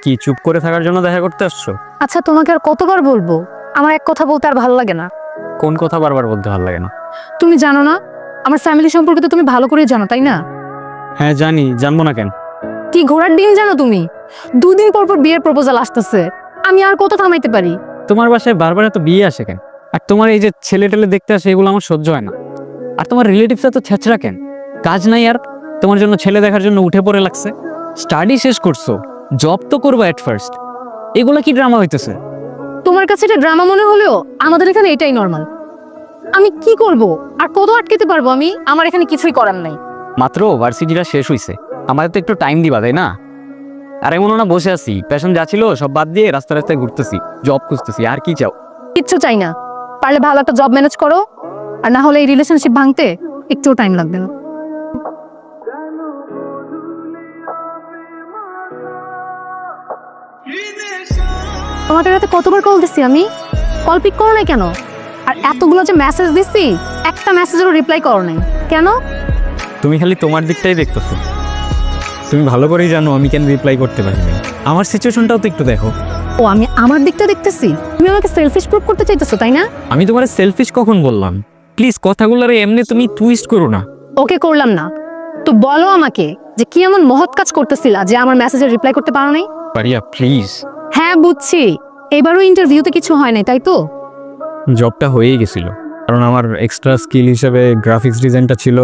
কি চুপ করে থাকার জন্য দেখা করতে আসছো? আচ্ছা তোমাকে আর কতবার বলবো, আমার এক কথা বলতে আর ভালো লাগে না। কোন কথা বারবার বলতে ভালো লাগে না? তুমি জানো না আমার ফ্যামিলি সম্পর্কে তো তুমি ভালো করেই জানো, তাই না? হ্যাঁ জানি, জানবো না কেন? কি ঘোড়ার ডিম জানো তুমি? 2 দিন পর পর বিয়ের প্রপোজাল আসতেছে, আমি আর কত থামাইতে পারি? তোমার বাসায় বারবার এত বিয়ে আসে কেন? আর তোমার এই যে ছেলে টেলে দেখতে আসে এগুলো আমার সহ্য হয় না। আর তোমার রিলেটিভসরা তো ছেঁচড়া কেন? কাজ নাই আর তোমার জন্য ছেলে দেখার জন্য উঠে পড়ে লাগছে। স্টাডি শেষ করছো, জব তো করবো এট ফার্স্ট, এগুলো কি ড্রামা হইতেছে? তোমার কাছে এটা ড্রামা মনে হলেও আমাদের এখানে এটাই নর্মাল। আমি কি করব আর কত আটকেতে পারবো আমি? আমার এখানে কিছুই করার নাই। মাত্র ভার্সিটিটা শেষ হইছে, আমাদের তো একটু টাইম দিবা তাই না? আর এমন না বসে আছি, প্যাশন যা ছিল সব বাদ দিয়ে রাস্তায় রাস্তায় ঘুরতেছি, জব খুঁজতেছি, আর কি চাও? কিচ্ছু চাই না, পারলে ভালো একটা জব ম্যানেজ করো, আর না হলে এই রিলেশনশিপ ভাঙতে একটুও টাইম লাগবে না। তোমাদের রাতে কতবার কল দিছি আমি, কল পিক করো নাই কেন? আর এতগুলো যে মেসেজ দিছি, একটা মেসেজেরও রিপ্লাই করো নাই কেন? তুমি খালি তোমার দিকটাই দেখতেছো, তুমি ভালো করেই জানো আমি কেন রিপ্লাই করতে পারিনি। আমার সিচুয়েশনটাও তো একটু দেখো। ও আমি আমার দিকটা দেখতেছি, তুমি আমাকে সেলফিশ প্রুভ করতে চাইতেছো তাই না? আমি তোমার সেলফিশ কখন বললাম? প্লিজ কথাগুলোর এমনি তুমি টুইস্ট করো না। ওকে করলাম না তো বলো আমাকে যে কি এমন মহৎ কাজ করতেছিলা যে আমার মেসেজের রিপ্লাই করতে পারো নাই? পারিয়া প্লিজ। হ্যাঁ বুঝছি, এবারও ইন্টারভিউতে কিছু হয় নাই তাই তো? জবটা হয়েই গেছিল, কারণ আমার এক্সট্রা স্কিল হিসেবে গ্রাফিক্স ডিজাইনটা ছিল,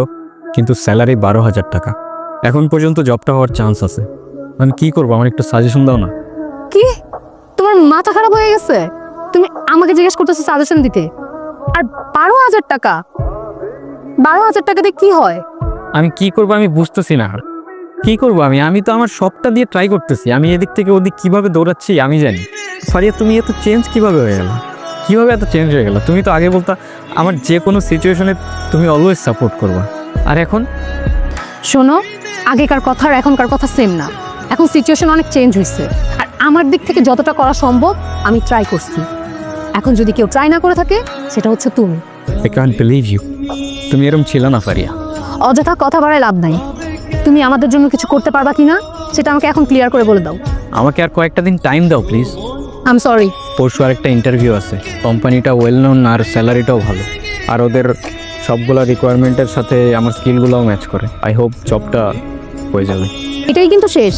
কিন্তু স্যালারি 12,000 টাকা। এখন পর্যন্ত জবটা হওয়ার চান্স আছে। আমি কি করবো, আমার একটু সাজেশন দাও না। কি তোমার মাথা খারাপ হয়ে গেছে? তুমি আমাকে জিজ্ঞেস করতেছো সাজেশন দিতে? আর 12,000 টাকা, 12,000 টাকা দিয়ে কি হয়? আমি কি করবো আমি বুঝতেছি না। কি করবো আমি তো আমার সবটা দিয়ে ট্রাই করতেছি। আমি এদিক থেকে ওদিক কিভাবে দৌড়াচ্ছি আমি জানি। ফারিয়া তুমি এত চেঞ্জ কিভাবে হয়ে গেল? কিভাবে এত চেঞ্জ হয়ে গেল? তুমি তো আগে বলতা আমার যে কোনো সিচুয়েশনে তুমি অলওয়েজ সাপোর্ট করবা, আর এখন? শোনো, আগেকার কথা আর এখনকার কথা সেম না, এখন সিচুয়েশন অনেক চেঞ্জ হয়েছে। আর আমার দিক থেকে যতটা করা সম্ভব আমি ট্রাই করছি। এখন যদি কেউ ট্রাই না করে থাকে সেটা হচ্ছে তুমি। আই ক্যান্ট বিলিভ ইউ, তুমি এরকম ছিল না ফারিয়া। অযথা কথা বাড়ায় লাভ নাই। তুমি আমাদের জন্য কিছু করতে পারবা কিনা সেটা আমাকে এখন ক্লিয়ার করে বলে দাও। আমাকে আর কয়েকটা দিন টাইম দাও প্লিজ। I am sorry. পরশু আরেকটা ইন্টারভিউ আছে, কোম্পানিটা ওয়েল নোন আর স্যালারিটাও ভালো, আর ওদের সবগুলা রিকোয়ারমেন্টের সাথে আমার স্কিলগুলোও ম্যাচ করে। আই হোপ জবটা হয়ে যাবে। এটাই কিন্তু শেষ।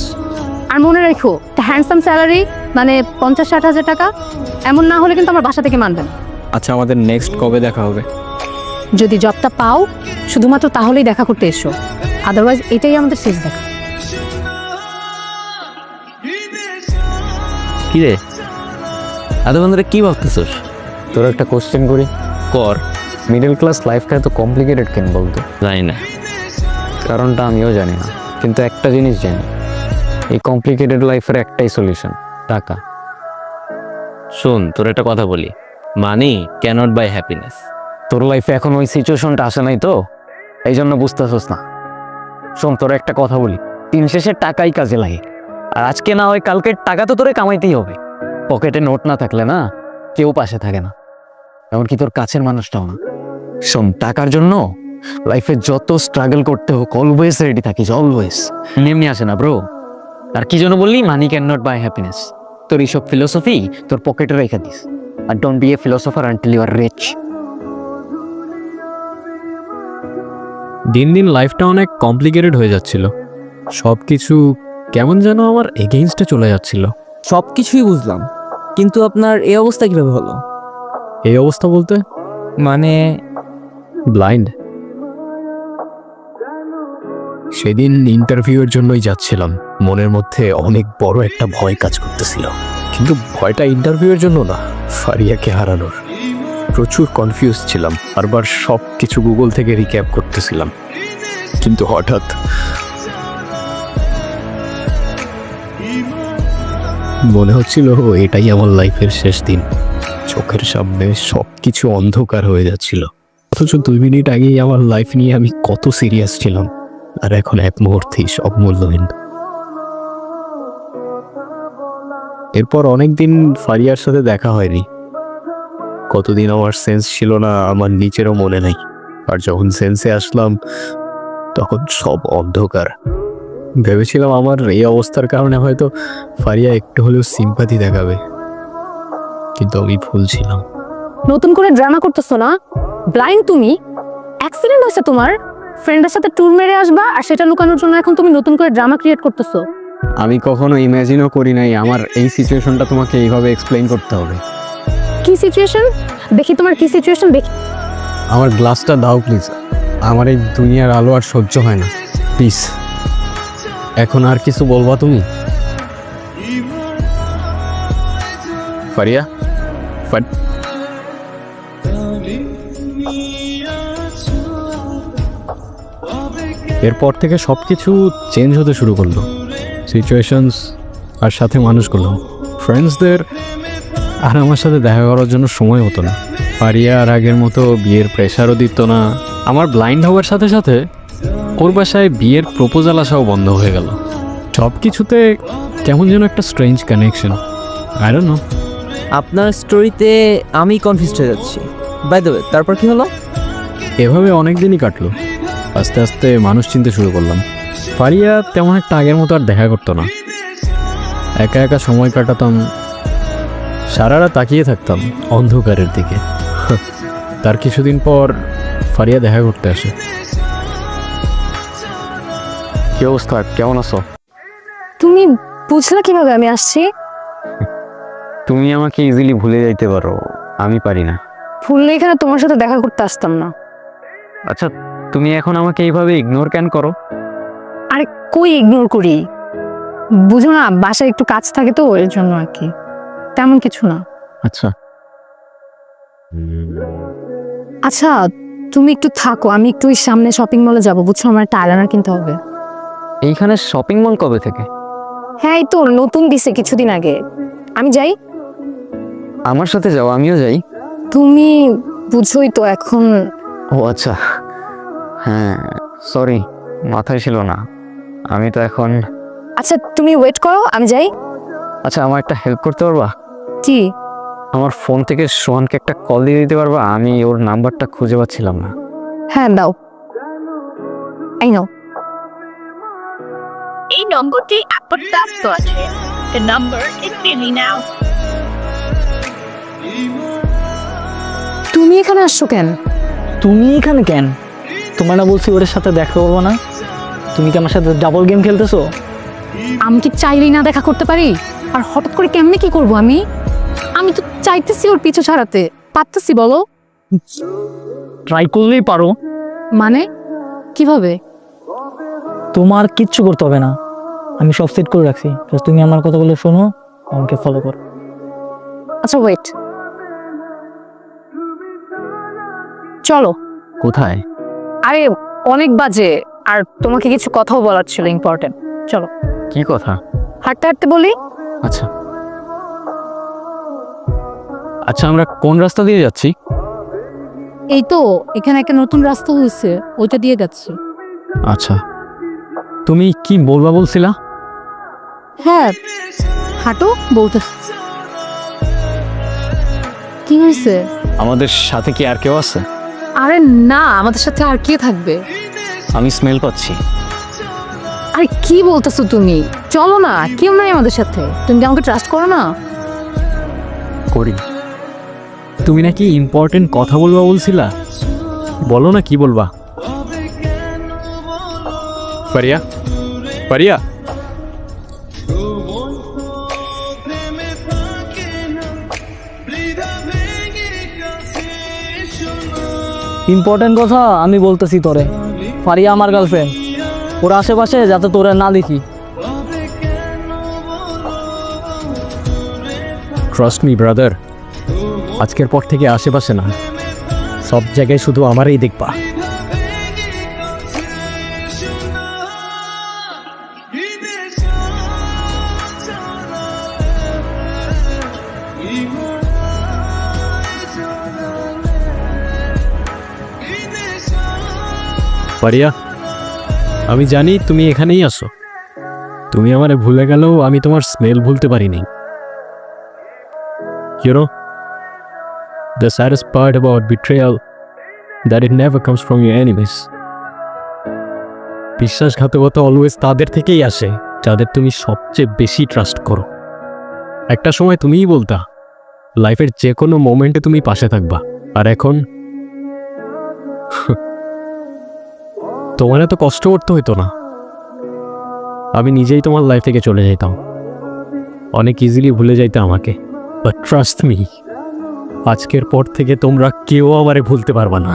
আর মনে রেখো, হ্যান্ডসাম স্যালারি মানে 50-60 হাজার টাকা, এমন না হলে কিন্তু আমার বাসা থেকে মানবেন। আচ্ছা আমাদের নেক্সট কবে দেখা হবে? যদি জবটা পাও শুধুমাত্র তাহলেই দেখা করতে এসো, আদারওয়াইজ এটাই আমাদের শেষ দেখা। কি রে এত বন্ধুরা কি ভাবতেছস? তোর একটা কোশ্চেন করি, কর। মিডল ক্লাস লাইফটা এত কমপ্লিকেটেড কেন বলতো? জানি না। কারণটা আমিও জানি না, কিন্তু একটা জিনিস জানি, এই কমপ্লিকেটেড লাইফের একটাই সলিউশন, টাকা। শোন তোর একটা কথা বলি, মানি ক্যানট বাই হ্যাপিনেস। তোর লাইফে এখন ওই সিচুয়েশনটা আসে নাই তো, এই জন্য বুঝতেছস না। শোন তোর একটা কথা বলি, দিন শেষে টাকাই কাজে লাগে, আর আজকে না হয় কালকে টাকা তো তোরে কামাইতেই হবে। পকেটে নোট না থাকলে না কেউ পাশে থাকে না, এমনকি তোর কাছের মানুষটাও না। শোন টাকার জন্য লাইফে যত স্ট্রাগল করতে হোক অলওয়েজ রেডি থাকিস, অলওয়েজ। এমনি আসে না ব্রো। আর কি জন্য বললি money can not buy happiness? তোর এইসব ফিলোসফি তোর পকেটে রেখে দিস, আর don't be a philosopher until you are rich. দিন দিন লাইফটা অনেক কমপ্লিকেটেড হয়ে যাচ্ছিল, সব কিছু কেমন যেন আমার এগেইনস্টে চলে যাচ্ছিল। সব কিছুই বুঝলাম, কিন্তু আপনার এই অবস্থা কিভাবে হলো? এই অবস্থা বলতে মানে ব্লাইন্ড। সেদিন ইন্টারভিউয়ের জন্যই যাচ্ছিলাম, মনের মধ্যে অনেক বড় একটা ভয় কাজ করতেছিল, কিন্তু ভয়টা ইন্টারভিউয়ের জন্য না, ফারিয়াকে হারানোর। প্রচুর কনফিউজ ছিলাম, বারবার সব কিছু গুগল থেকে রিক্যাপ করতেছিলাম, কিন্তু হঠাৎ মনে হচ্ছিল এটাই আমার লাইফের শেষ দিন। চোখের সামনে সব কিছু অন্ধকার হয়ে যাচ্ছিল, অথচ 2 মিনিট আগেই আমার লাইফ নিয়ে আমি কত সিরিয়াস ছিলাম, আর এখন এক মুহূর্তেই সব মূল্যহীন। এরপর অনেকদিন ফারিয়ার সাথে দেখা হয়নি, কতদিন আমার সেন্স ছিল না আমার নিচেরও মনে নাই। আর যখন সেন্সে আসলাম তখন সব অন্ধকার, ভেবেছিলাম আমার এই অবস্থার কারণে হয়তো ফারিয়া একটু হলেও সিম্পাথি দেখাবে, কিন্তু আমি ভুল ছিলাম। নতুন করে ড্রামা করতেছো না? ব্লাইন্ড তুমি। অ্যাক্সিডেন্ট হয়েছে তোমার, ফ্রেন্ডের সাথে ট্যুর মেরে আসবা আর সেটা লুকানোর জন্য এখন তুমি নতুন করে ড্রামা ক্রিয়েট করতেছো। আমি কখনো ইমাজিনও করি নাই আমার এই সিচুয়েশনটা তোমাকে এইভাবে এক্সপ্লেইন করতে হবে। কি সিচুয়েশন? দেখি তোমার কি সিচুয়েশন দেখি। আমার গ্লাসটা দাও প্লিজ, আমার এই দুনিয়ার আলো আর সহ্য হয় না, প্লিজ। এখন আর কিছু বলবা তুমি? ফারিয়া, এরপর থেকে সব কিছু চেঞ্জ হতে শুরু করলো, সিচুয়েশনস আর সাথে মানুষগুলো। ফ্রেন্ডসদের আর আমার সাথে দেখা করার জন্য সময় হতো না। ফারিয়া আর আগের মতো বিয়ের প্রেশারও দিত না। আমার ব্লাইন্ড হওয়ার সাথে সাথে ওর বাসায় বিয়ের প্রপোজাল আসাও বন্ধ হয়ে গেল। সব কিছুতে কেমন যেন একটা strange connection, I don't know. আপনার স্টোরিতে আমি কনফিউজড হয়ে যাচ্ছি। বাই দ্য ওয়ে, তারপর কি হলো? এভাবে অনেক দিনই কাটলো। আস্তে আস্তে মানুষ চিনতে শুরু করলাম। ফারিয়া তেমন একটা আগের মতো আর দেখা করতো না। একা একা সময় কাটাতাম, সারা রাত তাকিয়ে থাকতাম অন্ধকারের দিকে। তার কিছুদিন পর ফারিয়া দেখা করতে আসে। কি অবস্থা, কেমন আছো? তুমি বুঝলা কিভাবে আমি আসছি? তুমি আমাকে ইজিলি ভুলে যাইতে পারো, আমি পারি না। ভুললে এখানে তোমার সাথে দেখা করতে আসতাম না। আচ্ছা, তুমি এখন আমাকে এইভাবে ইগনোর কেন করো? আরে কই ইগনোর করি, বুঝো না বাসায় একটু কাজ থাকে তো এর জন্য আর কি, তেমন কিছু না। আচ্ছা, আচ্ছা তুমি একটু থাকো, আমি একটু ওই সামনে শপিং মলে যাবো, বুঝছো আমার একটা আইলাইনার কিনতে হবে। এইখানে শপিং মল কবে থেকে? হ্যাঁ এই তো নতুন দিছে কিছুদিন আগে। আমি যাই? আমার সাথে যাও, আমিও যাই। তুমি বুঝোই তো এখন। ও আচ্ছা, হ্যাঁ সরি, মাথায় ছিল না। আমি তো এখন। আচ্ছা তুমি ওয়েট করো, আমি যাই। আচ্ছা, আমার একটা হেল্প করতে পারবা? কি? আমার ফোন থেকে সোহানকে একটা কল দিয়ে দিতে পারবা? আমি ওর নাম্বারটা খুঁজে পাচ্ছিলাম না। হ্যাঁ দাও, এই নাও। এই নম্বরটি অপর্যাপ্ত আছে। The number is busy now. তুমি এখানে আসছো কেন? তুমি এখানে কেন? তোমার না বলছি ওর সাথে দেখা করবো না? তুমি কি আমার সাথে ডাবল গেম খেলতেছো? আমি কি চাইলেই না দেখা করতে পারি? আর হঠাৎ করে কেমনে কি করব আমি? আমি তো চাইতেছি ওর পিছু ছাড়াতে, পারতেছি বলো? ট্রাই করলেই পারো। মানে কিভাবে? তোমার কিচ্ছু করতে হবে না, আমি সব সেট করে রাখছি। Just তুমি আমার কথাগুলো শোনো, আমাকে ফলো করো। আচ্ছা ওয়েট, চলো। কোথায়? আরে অনেক বাজে, আর তোমাকে কিছু কথাও বলার ছিল ইম্পর্টেন্ট। চলো। কি কথা? হাঁটতে হাঁটতে বলি। আচ্ছা আচ্ছা, আমরা কোন রাস্তা দিয়ে যাচ্ছি? এই তো এখানে একটা নতুন রাস্তা হয়েছে, ওইটা দিয়ে যাচ্ছি। আচ্ছা, তুমি কি বলবা বলছিলা? হ্যাঁ হাঁটো বলতেছি। কি হয়েছে? আমাদের সাথে কি আর কেউ আছে? আরে না, আমাদের সাথে আর কে থাকবে? আমি স্মেল পাচ্ছি। আরে কি বলতেছো তুমি? চলো না, কেউ নাই আমাদের সাথে। তুমি কি আমাকে ট্রাস্ট করো না? করি। তুমি নাকি ইম্পর্টেন্ট কথা বলবা বলছিলা, বলো না কি বলবা। ফারিয়া, ফারিয়া, ইম্পর্টেন্ট কথা আমি বলতেছি তোরে। ফারিয়া আমার গার্লফ্রেন্ড, ওর আশেপাশে যাতে তোরে না দেখি। ট্রাস্ট মি ব্রাদার, আজকের পর থেকে আশেপাশে না, সব জায়গায় শুধু আমারই দেখবা। ফারিয়া, আমি জানি তুমি এখানেই আসো। তুমি আমারে ভুলে গেলেও আমি তোমার স্মেল ভুলতে পারিনি। You know, the saddest part about betrayal that it never comes from your enemies. বিশ্বাসঘাতকতা অলওয়েজ তাদের থেকেই আসে যাদের তুমি সবচেয়ে বেশি ট্রাস্ট করো। একটা সময় তুমিই বলতা লাইফের যে কোনো মোমেন্টে তুমি পাশে থাকবা, আর এখন তোমার এত কষ্ট করতে হতো না। আমি নিজেই তোমার লাইফ থেকে চলে যেতাম, অনেক ইজিলি ভুলে যাইতে আমাকে। বাট ট্রাস্ট মি, আজকের পর থেকে তোমরা কেউ আমারে ভুলতে পারবা না।